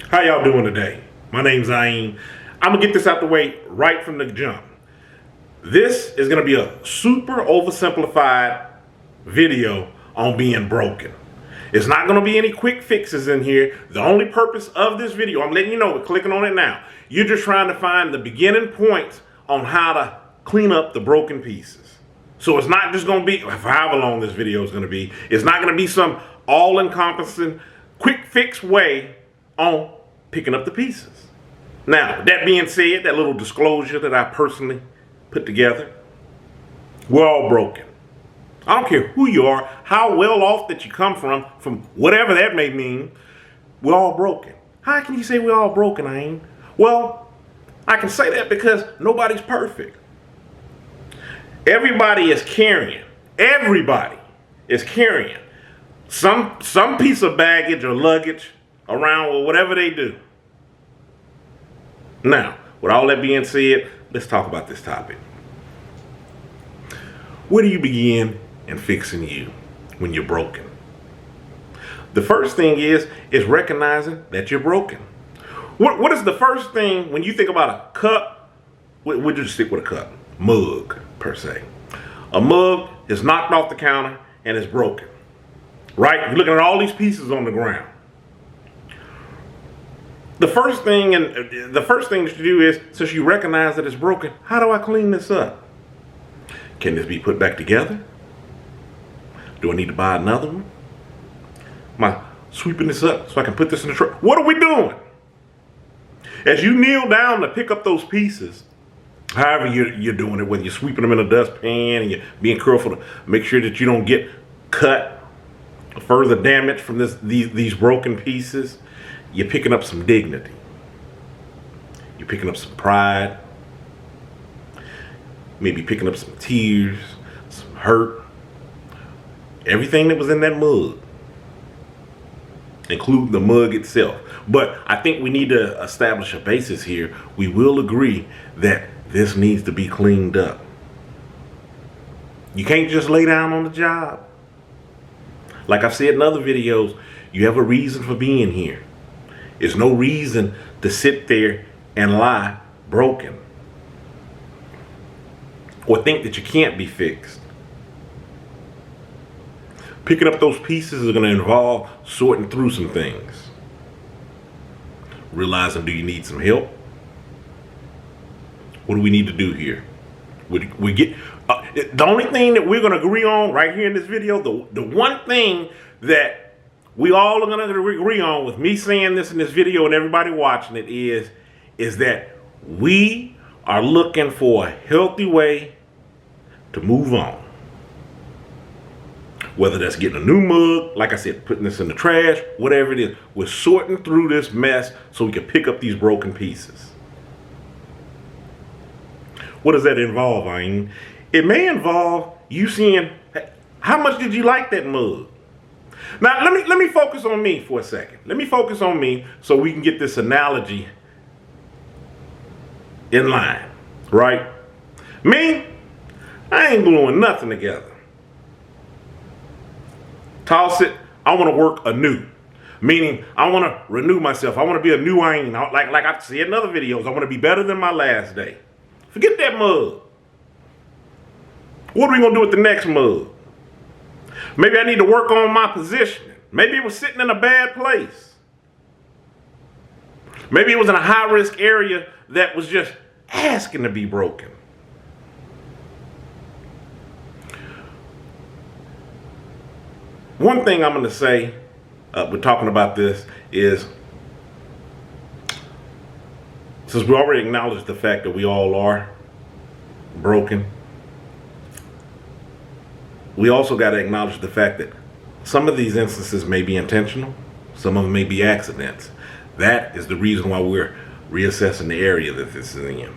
How y'all doing today? My name's Ayin. I'm gonna get this out the way right from the jump. This is gonna be a super oversimplified video on being broken. It's not gonna be any quick fixes in here. The only purpose of this video, I'm letting you know, we're clicking on it now. You're just trying to find the beginning points on how to clean up the broken pieces. So it's not just gonna be, however long this video is gonna be, it's not gonna be some all-encompassing, quick fix way on picking up the pieces. Now, that being said, that little disclosure that I personally put together, we're all broken. I don't care who you are, how well off that you come from whatever that may mean, we're all broken. How can you say we're all broken, Ain? Well, I can say that because nobody's perfect. Everybody is carrying some piece of baggage or luggage around or whatever they do. Now, with all that being said, let's talk about this topic. Where do you begin in fixing you when you're broken? The first thing is recognizing that you're broken. What is the first thing when you think about a cup? We'll just stick with a cup. Mug, per se. A mug is knocked off the counter and it's broken. Right? You're looking at all these pieces on the ground. The first thing that you do is, since you recognize that it's broken, how do I clean this up? Can this be put back together? Do I need to buy another one? Am I sweeping this up so I can put this in the truck? What are we doing? As you kneel down to pick up those pieces, however you're doing it, whether you're sweeping them in a dustpan and you're being careful to make sure that you don't get cut or further damage from these broken pieces, you're picking up some dignity. You're picking up some pride. Maybe picking up some tears, some hurt. Everything that was in that mug, including the mug itself. But I think we need to establish a basis here. We will agree that this needs to be cleaned up. You can't just lay down on the job. Like I've said in other videos, you have a reason for being here. There's no reason to sit there and lie broken or think that you can't be fixed. Picking up those pieces is going to involve sorting through some things. Realizing, do you need some help? What do we need to do here? We get the only thing that we're going to agree on right here in this video, the one thing that we all are going to agree on with me saying this in this video and everybody watching it is that we are looking for a healthy way to move on. Whether that's getting a new mug, like I said, putting this in the trash, whatever it is, we're sorting through this mess so we can pick up these broken pieces. What does that involve, Ain? It may involve you seeing, how much did you like that mug? Now, let me focus on me for a second. Let me focus on me so we can get this analogy in line, right? Me, I ain't gluing nothing together. Toss it, I want to work anew. Meaning, I want to renew myself. I want to be a new Ain. Like I've said in other videos, I want to be better than my last day. Forget that mug. What are we going to do with the next mug? Maybe I need to work on my positioning. Maybe it was sitting in a bad place. Maybe it was in a high-risk area that was just asking to be broken. One thing I'm going to say, we're talking about this, is since we already acknowledged the fact that we all are broken, we also got to acknowledge the fact that some of these instances may be intentional, some of them may be accidents. That is the reason why we're reassessing the area that this is in.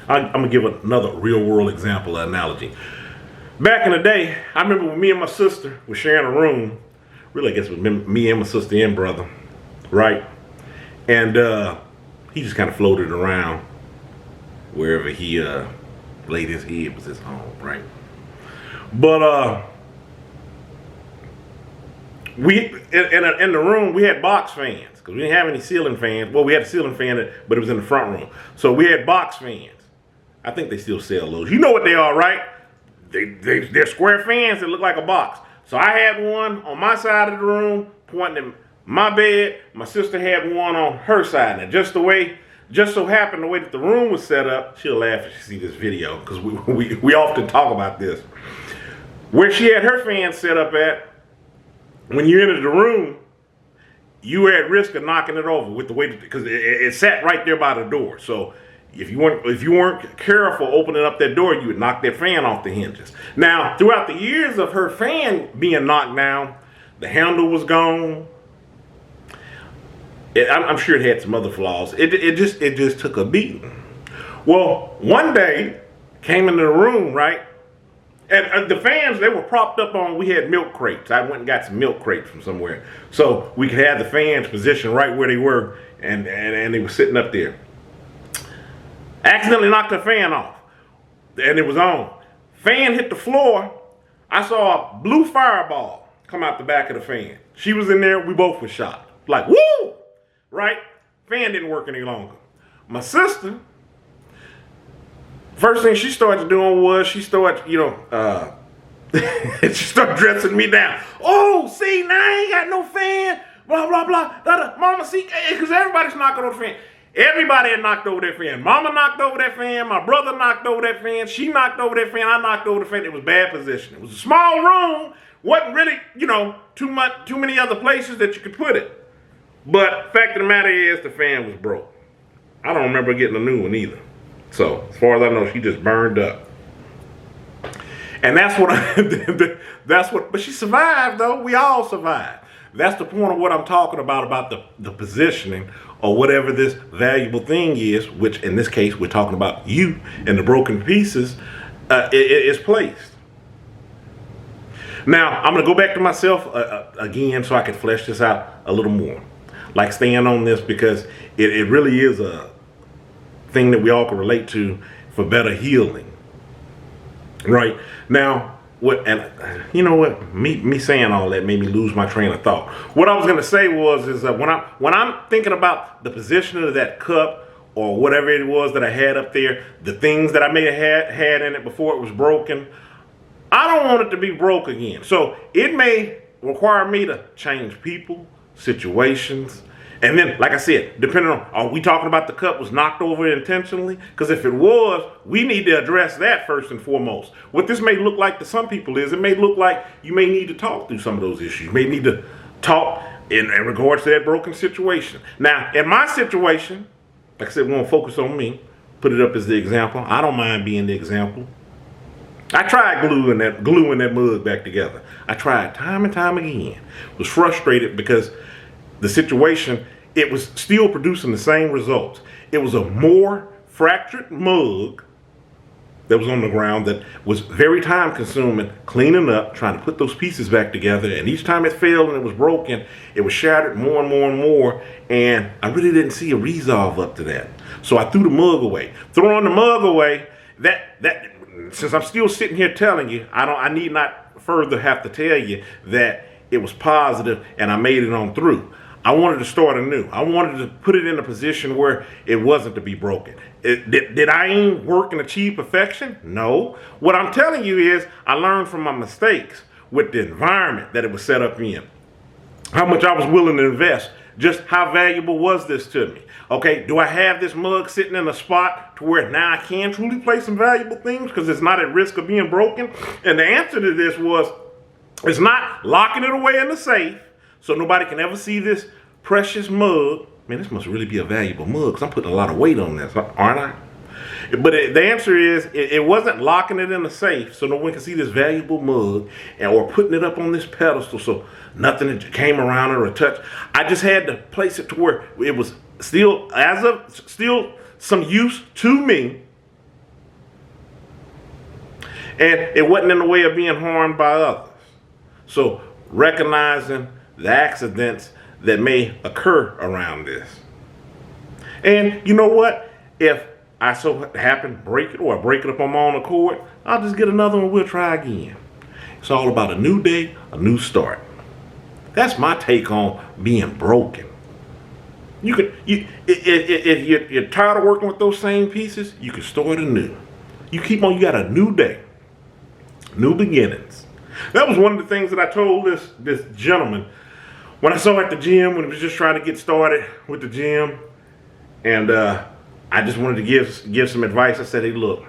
I'm going to give another real world example, analogy. Back in the day, I remember when me and my sister were sharing a room. Really, I guess it was me and my sister and brother, right? And he just kind of floated around wherever he laid his head was his home, right? But in the room we had box fans because we didn't have any ceiling fans. Well, we had a ceiling fan, but it was in the front room. So we had box fans. I think they still sell those. You know what they are, right? They're square fans that look like a box. So I had one on my side of the room pointing at my bed. My sister had one on her side. And just so happened the way that the room was set up, she'll laugh if she see this video because we often talk about this. Where she had her fan set up at, when you entered the room, you were at risk of knocking it over with the way because it sat right there by the door. So if you weren't careful opening up that door, you would knock that fan off the hinges. Now, throughout the years of her fan being knocked down, the handle was gone. I'm sure it had some other flaws. It just took a beating. Well, one day, came into the room, right? And the fans, they were propped up on, we had milk crates. I went and got some milk crates from somewhere. So we could have the fans positioned right where they were, and they were sitting up there. Accidentally knocked the fan off, and it was on. Fan hit the floor. I saw a blue fireball come out the back of the fan. She was in there, we both were shocked. Like, woo! Right? Fan didn't work any longer. My sister, first thing she started doing was she started, she started dressing me down. Oh, see, now I ain't got no fan. Blah, blah, blah. Mama, see, because everybody's knocking over the fan. Everybody had knocked over that fan. Mama knocked over that fan. My brother knocked over that fan. She knocked over that fan. I knocked over the fan. It was bad position. It was a small room. Wasn't really, too many other places that you could put it. But fact of the matter is the fan was broke. I don't remember getting a new one either. So, as far as I know, she just burned up. And but she survived though. We all survived. That's the point of what I'm talking about the positioning or whatever this valuable thing is, which in this case, we're talking about you and the broken pieces, is placed. Now, I'm going to go back to myself again so I can flesh this out a little more. Like staying on this because it really is a thing that we all can relate to for better healing. Right? Now, me saying all that made me lose my train of thought. What I was going to say is that when I'm thinking about the position of that cup or whatever it was that I had up there, the things that I may have had in it before it was broken, I don't want it to be broke again. So it may require me to change people, situations, and then, like I said, depending on, are we talking about the cup was knocked over intentionally? Because if it was, we need to address that first and foremost. What this may look like to some people is, it may look like you may need to talk through some of those issues. You may need to talk in regards to that broken situation. Now, in my situation, like I said, we won't focus on me, put it up as the example. I don't mind being the example. I tried gluing that mug back together. I tried time and time again. Was frustrated because the situation, it was still producing the same results. It was a more fractured mug that was on the ground that was very time consuming, cleaning up, trying to put those pieces back together. And each time it failed and it was broken, it was shattered more and more and more. And I really didn't see a resolve up to that. So I threw the mug away. Throwing the mug away, since I'm still sitting here telling you, I need not further have to tell you that it was positive and I made it on through. I wanted to start anew. I wanted to put it in a position where it wasn't to be broken. Did I aim, work, and achieve perfection? No. What I'm telling you is I learned from my mistakes with the environment that it was set up in. How much I was willing to invest. Just how valuable was this to me? Okay, do I have this mug sitting in a spot to where now I can truly play some valuable things because it's not at risk of being broken? And the answer to this was, it's not locking it away in the safe so nobody can ever see this precious mug. Man, this must really be a valuable mug because I'm putting a lot of weight on this, aren't I? But the answer is, it wasn't locking it in the safe so no one can see this valuable mug or putting it up on this pedestal so nothing came around it or touched. I just had to place it to where it was still some use to me. And it wasn't in the way of being harmed by others. So recognizing the accidents that may occur around this. And you know what? If I so happen to break it or I break it up on my own accord, I'll just get another one. We'll try again. It's all about a new day, a new start. That's my take on being broken. If you're tired of working with those same pieces, you can start anew. You keep on, you got a new day, new beginnings. That was one of the things that I told this gentleman when I saw at the gym, when he was just trying to get started with the gym. And I just wanted to give some advice. I said, hey, look,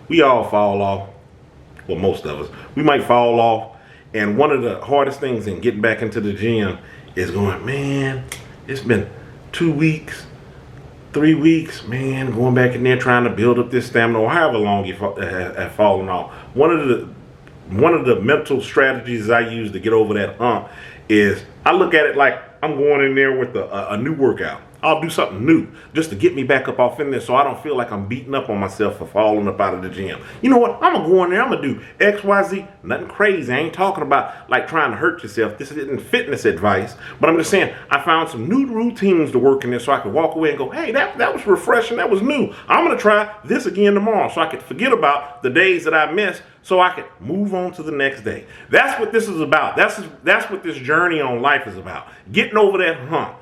we all fall off. Well, most of us. We might fall off. And one of the hardest things in getting back into the gym is going, man, it's been 2 weeks, 3 weeks, man, going back in there trying to build up this stamina, or however long you have fallen off. One of the mental strategies I use to get over that hump is I look at it like I'm going in there with a new workout. I'll do something new just to get me back up off in there so I don't feel like I'm beating up on myself for falling up out of the gym. You know what? I'm going to go in there. I'm going to do X, Y, Z. Nothing crazy. I ain't talking about like trying to hurt yourself. This isn't fitness advice. But I'm just saying I found some new routines to work in there so I could walk away and go, hey, that was refreshing. That was new. I'm going to try this again tomorrow so I could forget about the days that I missed so I could move on to the next day. That's what this is about. That's what this journey on life is about. Getting over that hump.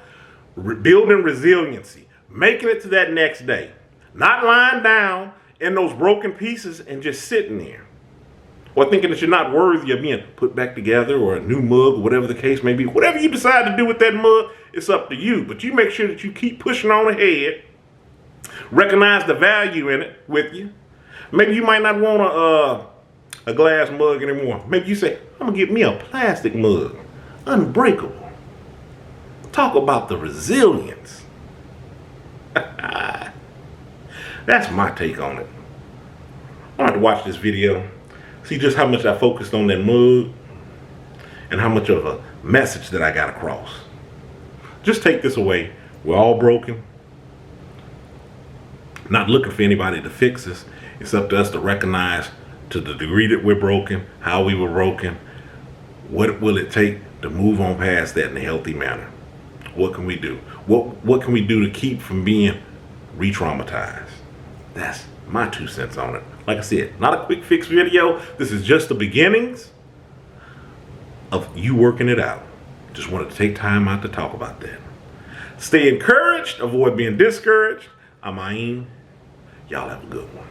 Building resiliency, making it to that next day, not lying down in those broken pieces and just sitting there, or thinking that you're not worthy of being put back together, or a new mug, or whatever the case may be. Whatever you decide to do with that mug, it's up to you. But you make sure that you keep pushing on ahead, recognize the value in it with you. Maybe you might not want a glass mug anymore. Maybe you say, I'm gonna get me a plastic mug, unbreakable. Talk about the resilience. That's my take on it. I want to watch this video, see just how much I focused on that mug and how much of a message that I got across. Just take this away. We're all broken. Not looking for anybody to fix us. It's up to us to recognize to the degree that we're broken, how we were broken, what will it take to move on past that in a healthy manner. What can we do? What can we do to keep from being re-traumatized? That's my 2 cents on it. Like I said, not a quick fix video. This is just the beginnings of you working it out. Just wanted to take time out to talk about that. Stay encouraged. Avoid being discouraged. I'm Ayin. Y'all have a good one.